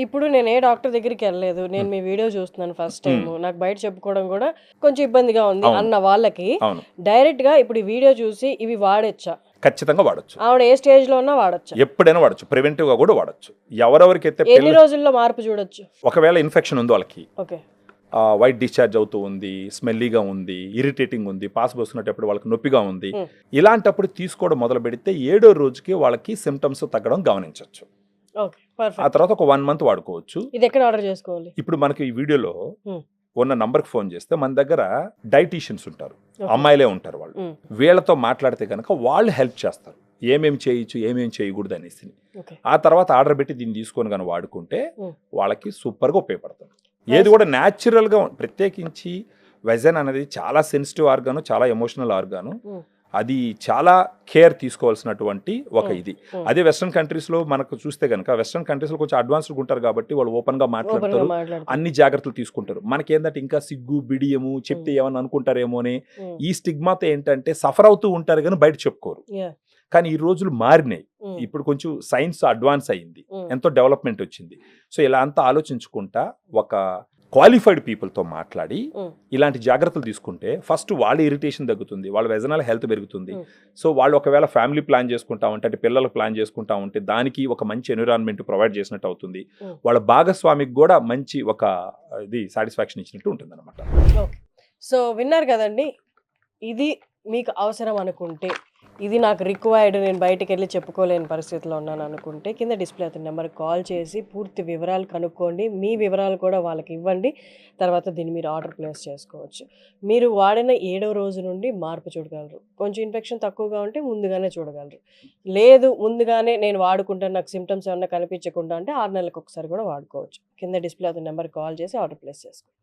ఇప్పుడు నేను ఏ డాక్టర్ దగ్గరికి వెళ్ళలేదు. నేను మీ వీడియో చూస్తున్నాను ఫస్ట్ టైం. నాకు బయట చెప్పుకోవడం కూడా కొంచెం ఇబ్బందిగా ఉంది అన్న వాళ్ళకి డైరెక్ట్ గా ఇప్పుడు ఈ వీడియో చూసి ఇవి వాడొచ్చా? ఖచ్చితంగా వాడచ్చు. ఆవిడ ఏ స్టేజ్ లో ఉన్నా వాడచ్చు, ఎప్పుడైనా వాడచ్చు, ప్రివెంటివ్ గా కూడా వాడచ్చు. ఎవరెవరికైతే ఎన్ని రోజుల్లో మార్పు చూడొచ్చు? ఒకవేళ ఇన్ఫెక్షన్ ఉంది వాళ్ళకి, ఓకే, వైట్ డిశ్చార్జ్ అవుతూ ఉంది, స్మెల్లీగా ఉంది, ఇరిటేటింగ్ ఉంది, పాస్ పోసుకునేటప్పుడు వాళ్ళకి నొప్పిగా ఉంది, ఇలాంటప్పుడు తీసుకోవడం మొదలు పెడితే 7వ రోజుకి వాళ్ళకి సిమ్టమ్స్ తగ్గడం గమనించవచ్చు. ఆ తర్వాత ఒక 1 మంత్ వాడుకోవచ్చు. ఇది ఎక్కడ ఆర్డర్ చేసుకోవాలి? ఇప్పుడు మనకి ఈ వీడియోలో ఉన్న నంబర్కి ఫోన్ చేస్తే మన దగ్గర డైటీషియన్స్ ఉంటారు, అమ్మాయిలే ఉంటారు. వాళ్ళు వీళ్ళతో మాట్లాడితే కనుక వాళ్ళు హెల్ప్ చేస్తారు, ఏమేమి చేయొచ్చు ఏమేమి చేయకూడదు అనేసి. ఆ తర్వాత ఆర్డర్ పెట్టి దీన్ని తీసుకొని కానీ వాడుకుంటే వాళ్ళకి సూపర్గా ఉపయోగపడుతుంది. ఏది కూడా న్యాచురల్గా, ప్రత్యేకించి వెజన్ అనేది చాలా సెన్సిటివ్ ఆర్గాను, చాలా ఎమోషనల్ ఆర్గాను. అది చాలా కేర్ తీసుకోవాల్సినటువంటి ఒక ఇది. అదే వెస్ట్రన్ కంట్రీస్లో మనకు చూస్తే కనుక, వెస్ట్రన్ కంట్రీస్లో కొంచెం అడ్వాన్స్డ్గా ఉంటారు కాబట్టి వాళ్ళు ఓపెన్గా మాట్లాడతారు, అన్ని జాగ్రత్తలు తీసుకుంటారు. మనకేంటంటే ఇంకా సిగ్గు బిడియము, చెప్తే ఏమన్నా అనుకుంటారేమో అని ఈ స్టిగ్మాతో ఏంటంటే సఫర్ అవుతూ ఉంటారు కానీ బయట చెప్పుకోరు. కానీ ఈ రోజులు మారినాయి, ఇప్పుడు కొంచెం సైన్స్ అడ్వాన్స్ అయ్యింది, ఎంతో డెవలప్మెంట్ వచ్చింది. సో ఇలా అంతా ఆలోచించుకుంటా ఒక క్వాలిఫైడ్ పీపుల్తో మాట్లాడి ఇలాంటి జాగ్రత్తలు తీసుకుంటే ఫస్ట్ వాళ్ళ ఇరిటేషన్ తగ్గుతుంది, వాళ్ళ వెజనల్ హెల్త్ పెరుగుతుంది. సో వాళ్ళు ఒకవేళ ఫ్యామిలీ ప్లాన్ చేసుకుంటా ఉంటే, అంటే పిల్లలకు ప్లాన్ చేసుకుంటా ఉంటే దానికి ఒక మంచి ఎన్విరాన్మెంట్ ప్రొవైడ్ చేసినట్టు అవుతుంది. వాళ్ళ భాగస్వామికి కూడా మంచి ఒక ఇది సాటిస్ఫాక్షన్ ఇచ్చినట్టు ఉంటుంది అనమాట. సో విన్నారు కదండి, ఇది మీకు అవసరం అనుకుంటే, ఇది నాకు రిక్వైర్డ్, నేను బయటకు వెళ్ళి చెప్పుకోలేని పరిస్థితిలో ఉన్నాను అనుకుంటే కింద డిస్ప్లే అవుతున్న నెంబర్కి కాల్ చేసి పూర్తి వివరాలు కనుక్కోండి. మీ వివరాలు కూడా వాళ్ళకి ఇవ్వండి. తర్వాత దీన్ని మీరు ఆర్డర్ ప్లేస్ చేసుకోవచ్చు. మీరు వాడిన 7వ రోజు నుండి మార్పు చూడగలరు. కొంచెం ఇన్ఫెక్షన్ తక్కువగా ఉంటే ముందుగానే చూడగలరు. లేదు ముందుగానే నేను వాడుకుంటాను, నాకు సిమ్టమ్స్ ఏమన్నా కనిపించకుండా అంటే 6 నెలలకు ఒకసారి కూడా వాడుకోవచ్చు. కింద డిస్ప్లే అవుతున్న నెంబర్కి కాల్ చేసి ఆర్డర్ ప్లేస్ చేసుకోండి.